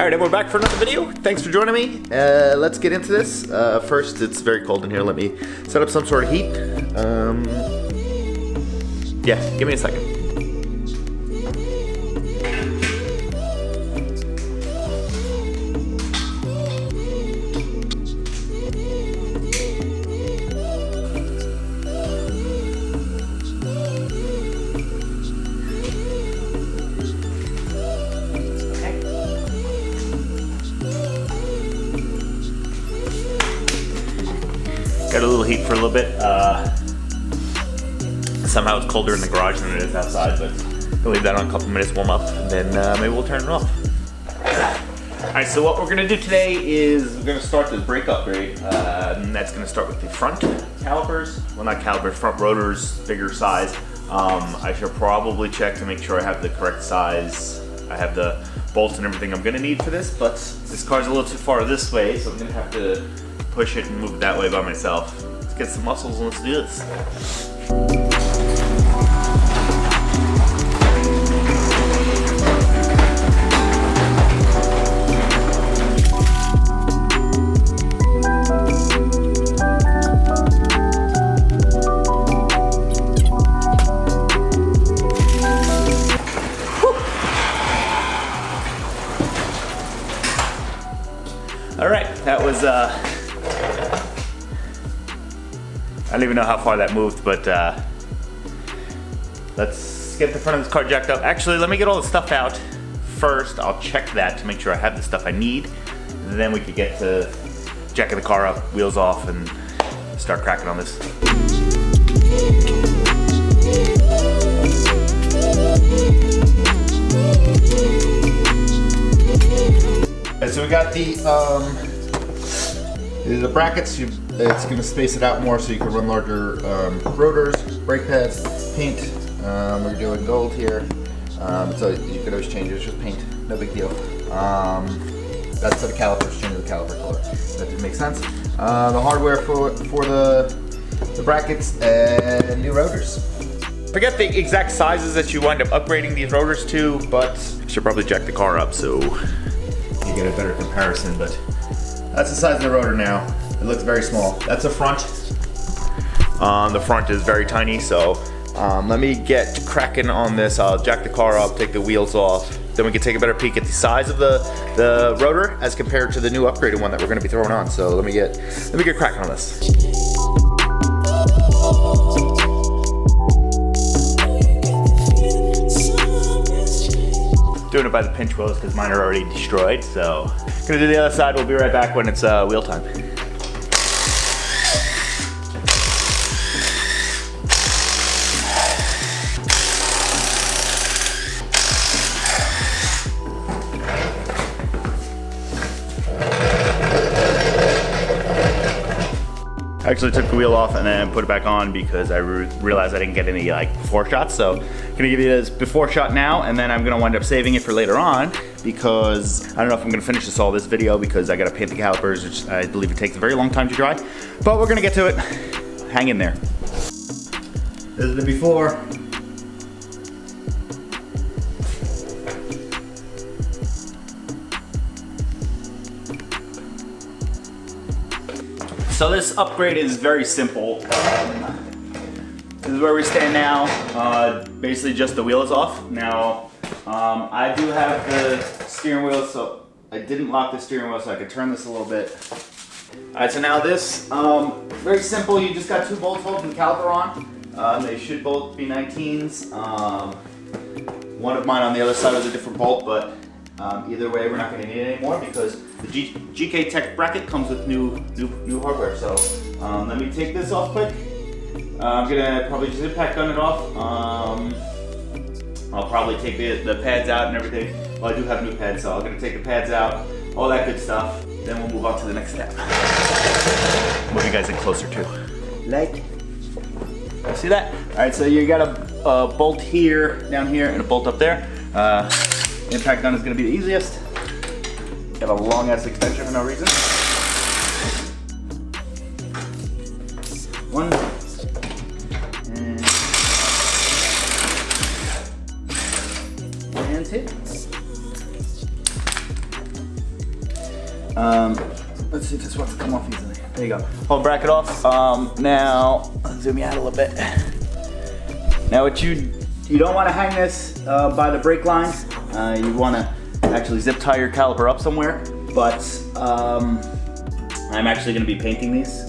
Alright, and we're back for another video. Thanks for joining me. Let's get into this. First, it's very cold in here. Let me set up some sort of heat. Yeah, give me a second. Got a little heat for a little bit. Somehow it's colder in the garage than it is outside, but we'll leave that on a couple minutes, warm up, and then maybe we'll turn it off. Alright, so what we're gonna do today is we're gonna start this brake upgrade. And that's gonna start with the front calipers. Well, not calipers, front rotors, bigger size. I should probably check to make sure I have the correct size. I have the bolts and everything I'm gonna need for this, but this car's a little too far this way, so I'm gonna have to push it and move it that way by myself. Let's get some muscles and let's do this. All right, that was I don't even know how far that moved, but let's get the front of this car jacked up. Actually, let me get all the stuff out first. I'll check that to make sure I have the stuff I need. And then we could get to jacking the car up, wheels off, and start cracking on this. So we got the brackets. It's going to space it out more so you can run larger rotors, brake pads, paint. We're doing gold here, so you could always change it. It's just paint, no big deal. That's for the calipers, change the caliper color. That did make sense. The hardware for the brackets and new rotors. Forget the exact sizes that you wind up upgrading these rotors to, but I should probably jack the car up so you get a better comparison. But that's the size of the rotor now. It looks very small. That's the front. The front is very tiny, so let me get cracking on this. I'll jack the car up, take the wheels off, then we can take a better peek at the size of the rotor as compared to the new upgraded one that we're gonna be throwing on. So let me get cracking on this. Doing it by the pinch wheels because mine are already destroyed, so gonna do the other side. We'll be right back when it's wheel time. I actually took the wheel off and then put it back on because I realized I didn't get any before shots. So I'm gonna give you this before shot now, and then I'm gonna wind up saving it for later on because I don't know if I'm gonna finish this video because I gotta paint the calipers, which I believe it takes a very long time to dry. But we're gonna get to it. Hang in there. This is the before. So this upgrade is very simple. This is where we stand now. Basically just the wheel is off. Now, I do have the steering wheel, so I didn't lock the steering wheel so I could turn this a little bit. All right, so now this, very simple. You just got 2 bolts holding the caliper on. They should both be 19s. One of mine on the other side was a different bolt, but either way, we're not going to need it anymore because the GK Tech bracket comes with new hardware. So let me take this off quick. I'm gonna probably just impact gun it off. I'll probably take the pads out and everything. Well, I do have new pads, so I'm gonna take the pads out, all that good stuff. Then we'll move on to the next step. Move you guys in closer too. See that? All right, so you got a bolt here, down here, and a bolt up there. Impact gun is going to be the easiest. Got a long ass extension for no reason. One. And two. Let's see if this wants to come off easily. There you go. Hold bracket off. Now, I'll zoom you out a little bit. Now what you don't want to hang this by the brake line. You want to actually zip tie your caliper up somewhere. But I'm actually going to be painting these.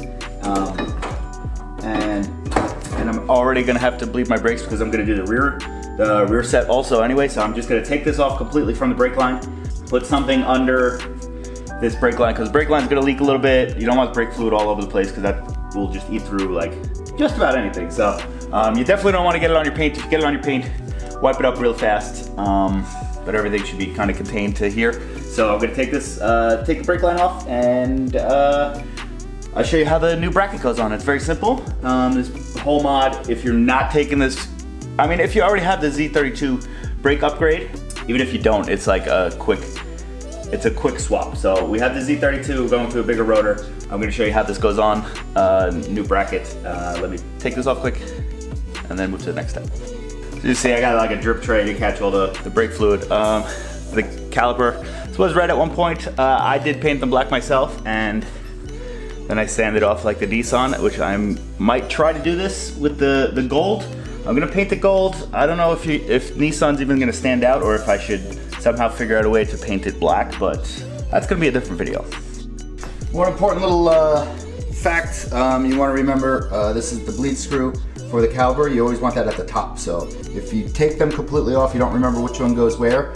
And I'm already going to have to bleed my brakes because I'm going to do the rear set also anyway. So I'm just going to take this off completely from the brake line. Put something under this brake line because the brake line is going to leak a little bit. You don't want brake fluid all over the place because that will just eat through like just about anything. So you definitely don't want to get it on your paint. If you get it on your paint, wipe it up real fast. But everything should be kind of contained to here. So I'm going to take this, take the brake line off, and I'll show you how the new bracket goes on. It's very simple. This whole mod, if you're not taking this, I mean, if you already have the Z32 brake upgrade, even if you don't, it's like a quick swap. So we have the Z32 going to a bigger rotor. I'm gonna show you how this goes on, new bracket. Let me take this off quick and then move to the next step. So you see I got like a drip tray to catch all the brake fluid. The caliper, this was red at one point. I did paint them black myself, and then I sanded off like the Nissan, which I might try to do this with the gold. I'm gonna paint the gold. I don't know if Nissan's even gonna stand out or if I should somehow figure out a way to paint it black, but that's gonna be a different video. One important little fact you want to remember, this is the bleed screw for the caliper. You always want that at the top. So if you take them completely off, you don't remember which one goes where.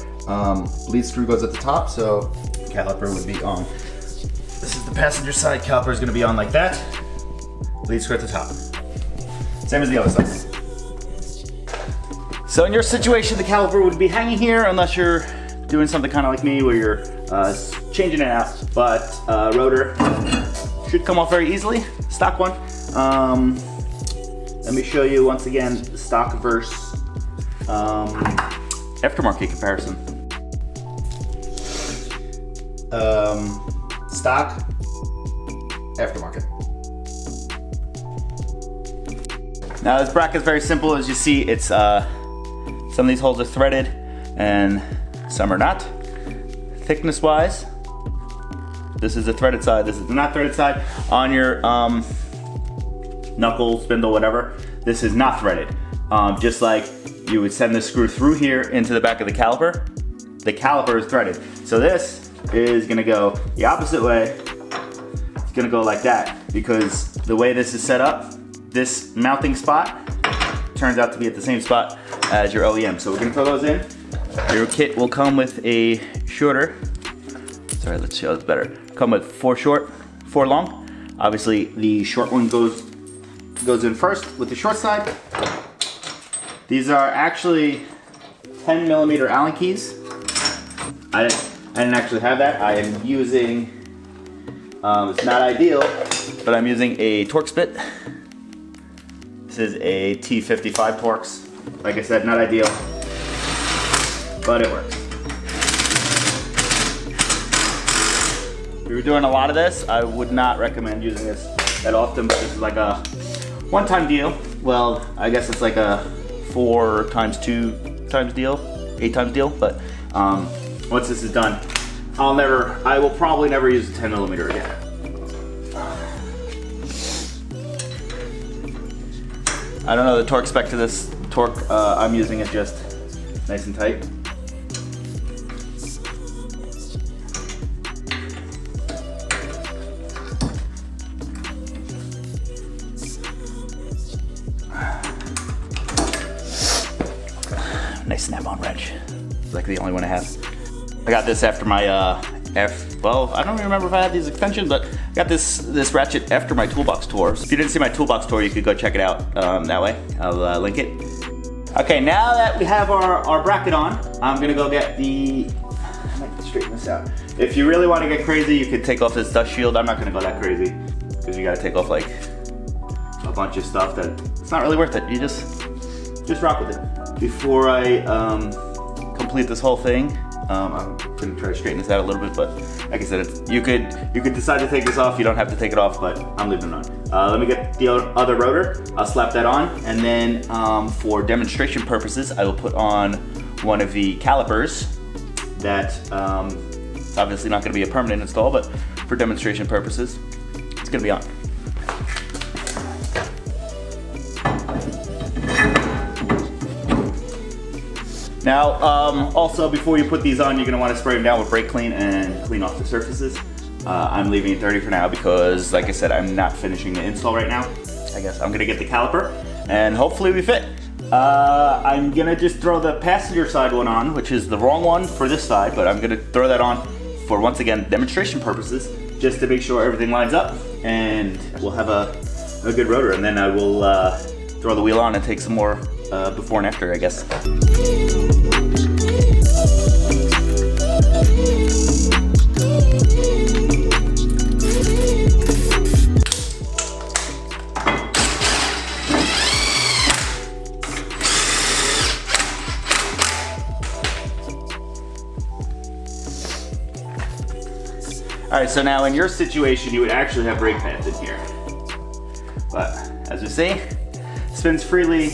Bleed screw goes at the top, so caliper would be on. This is the passenger side, caliper is going to be on like that. Bleed screw at the top. Same as the other side. So in your situation, the caliper would be hanging here unless you're doing something kind of like me where you're changing it out. But rotor should come off very easily, stock one. Let me show you once again the stock versus aftermarket comparison. Stock, aftermarket. Now this bracket is very simple. As you see, it's some of these holes are threaded and some are not. Thickness wise, this is the threaded side, this is the not threaded side. On your knuckle, spindle, whatever, this is not threaded. Just like you would send the screw through here into the back of the caliper is threaded. So this is gonna go the opposite way. It's gonna go like that because the way this is set up, this mounting spot turns out to be at the same spot as your OEM. So we're gonna throw those in. Your kit will come with a shorter, sorry, let's show it's better. Come with 4 short, 4 long. Obviously the short one goes in first with the short side. These are actually 10 millimeter Allen keys. I didn't actually have that. I am using, it's not ideal, but I'm using a Torx bit. This is a T55 Torx. Like I said, not ideal, but it works. If you're doing a lot of this, I would not recommend using this that often, but this is like a one-time deal. Well, I guess it's like a 4 times 2 times deal, 8 times deal, but once this is done, I will probably never use a 10 millimeter again. I don't know the torque spec to this. Torque I'm using is just nice and tight. Nice snap-on wrench. It's like the only one I have. I got this after my well, I don't even remember if I had these extensions, but I got this ratchet after my toolbox tour. So if you didn't see my toolbox tour, you could go check it out that way. I'll link it. Okay, now that we have our bracket on, I'm gonna go get I might straighten this out. If you really want to get crazy, you could take off this dust shield. I'm not gonna go that crazy because you gotta take off like a bunch of stuff that it's not really worth it. You just rock with it. Before I complete this whole thing, I'm gonna try to straighten this out a little bit, but like I said, you could decide to take this off. You don't have to take it off, but I'm leaving it on. Let me get the other rotor. I'll slap that on, and then for demonstration purposes, I will put on one of the calipers that It's obviously not gonna be a permanent install, but for demonstration purposes, it's gonna be on. Now, also before you put these on, you're gonna wanna spray them down with brake clean and clean off the surfaces. I'm leaving it dirty for now because, like I said, I'm not finishing the install right now. I guess I'm gonna get the caliper and hopefully we fit. I'm gonna just throw the passenger side one on, which is the wrong one for this side, but I'm gonna throw that on for, once again, demonstration purposes, just to make sure everything lines up and we'll have a good rotor. And then I will throw the wheel on and take some more before and after, I guess. All right, so now in your situation, you would actually have brake pads in here. But as you see, it spins freely.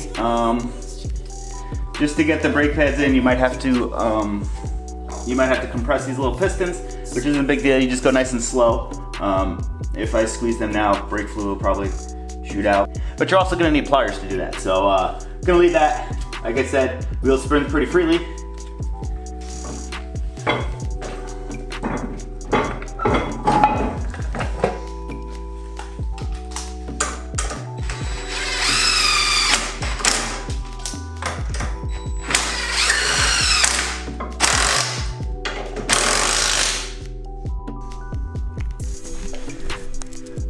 Just to get the brake pads in, you might have to compress these little pistons, which isn't a big deal. You just go nice and slow. If I squeeze them now, brake fluid will probably shoot out. But you're also gonna need pliers to do that. So I'm gonna leave that. Like I said, wheel spins pretty freely.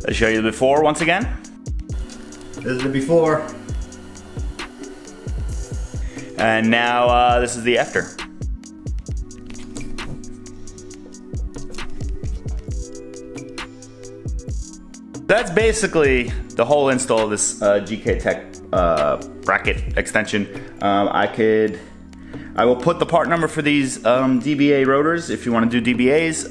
I'll show you the before once again. This is the before. And now this is the after. That's basically the whole install of this GK Tech bracket extension. I will put the part number for these DBA rotors if you want to do DBAs.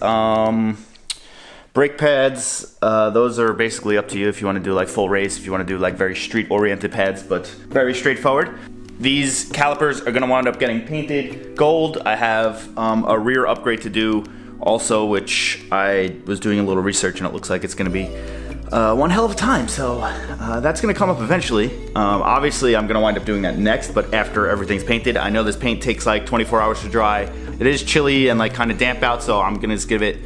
Brake pads, those are basically up to you if you want to do like full race, if you want to do like very street oriented pads, but very straightforward. These calipers are going to wind up getting painted gold. I have a rear upgrade to do also, which I was doing a little research and it looks like it's going to be one hell of a time. So that's going to come up eventually. Obviously I'm going to wind up doing that next, but after everything's painted. I know this paint takes like 24 hours to dry. It is chilly and like kind of damp out, so I'm gonna give it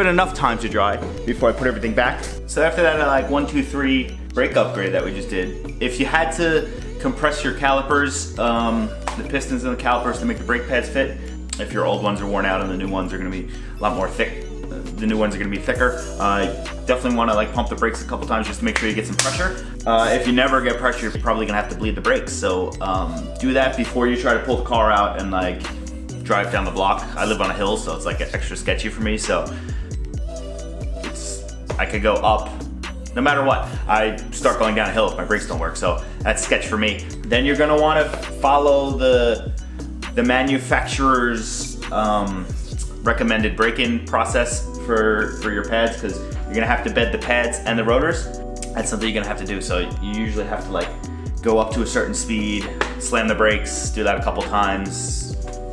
enough time to dry before I put everything back. So after that, like 1, 2, 3 brake upgrade that we just did, if you had to compress your calipers, the pistons and the calipers to make the brake pads fit, if your old ones are worn out and the new ones are gonna be a lot more thick, the new ones are gonna be thicker. Definitely wanna like pump the brakes a couple times just to make sure you get some pressure. If you never get pressure, you're probably gonna have to bleed the brakes. So do that before you try to pull the car out and like drive down the block. I live on a hill, so it's like extra sketchy for me. So I could go up no matter what. I start going down a hill if my brakes don't work. So that's sketch for me. Then you're gonna wanna follow the manufacturer's recommended break-in process for your pads, because you're gonna have to bed the pads and the rotors. That's something you're gonna have to do. So you usually have to like go up to a certain speed, slam the brakes, do that a couple times.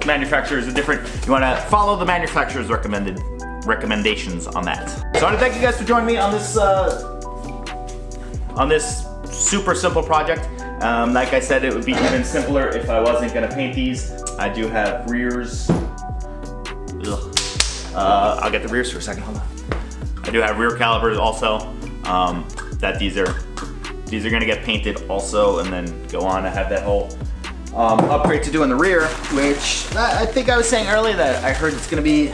Manufacturers are different. You want to follow the manufacturer's recommendations on that. So I want to thank you guys for joining me on this super simple project. Like I said, it would be even simpler if I wasn't going to paint these. I do have rears. I'll get the rears for a second. Hold on. I do have rear calipers also. That these are going to get painted also, and then go on. I have that whole upgrade to do in the rear, which I think I was saying earlier that I heard it's gonna be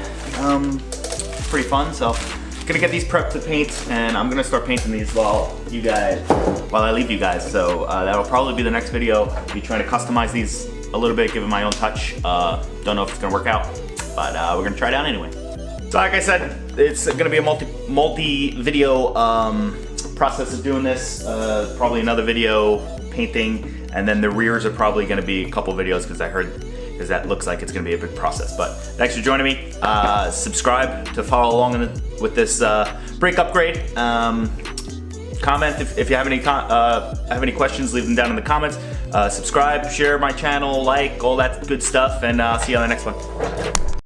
pretty fun. So I'm gonna get these prepped to paint, and I'm gonna start painting these while I leave you guys. So that'll probably be the next video. I'll be trying to customize these a little bit, give it my own touch. Don't know if it's gonna work out, but we're gonna try it out anyway. So like I said, it's gonna be a multi-video process of doing this. Probably another video painting, and then the rears are probably going to be a couple videos because that looks like it's going to be a big process. But thanks for joining me. Subscribe to follow along with this brake upgrade. Comment if you have any questions, leave them down in the comments. Subscribe, share my channel, like, all that good stuff, and see you on the next one.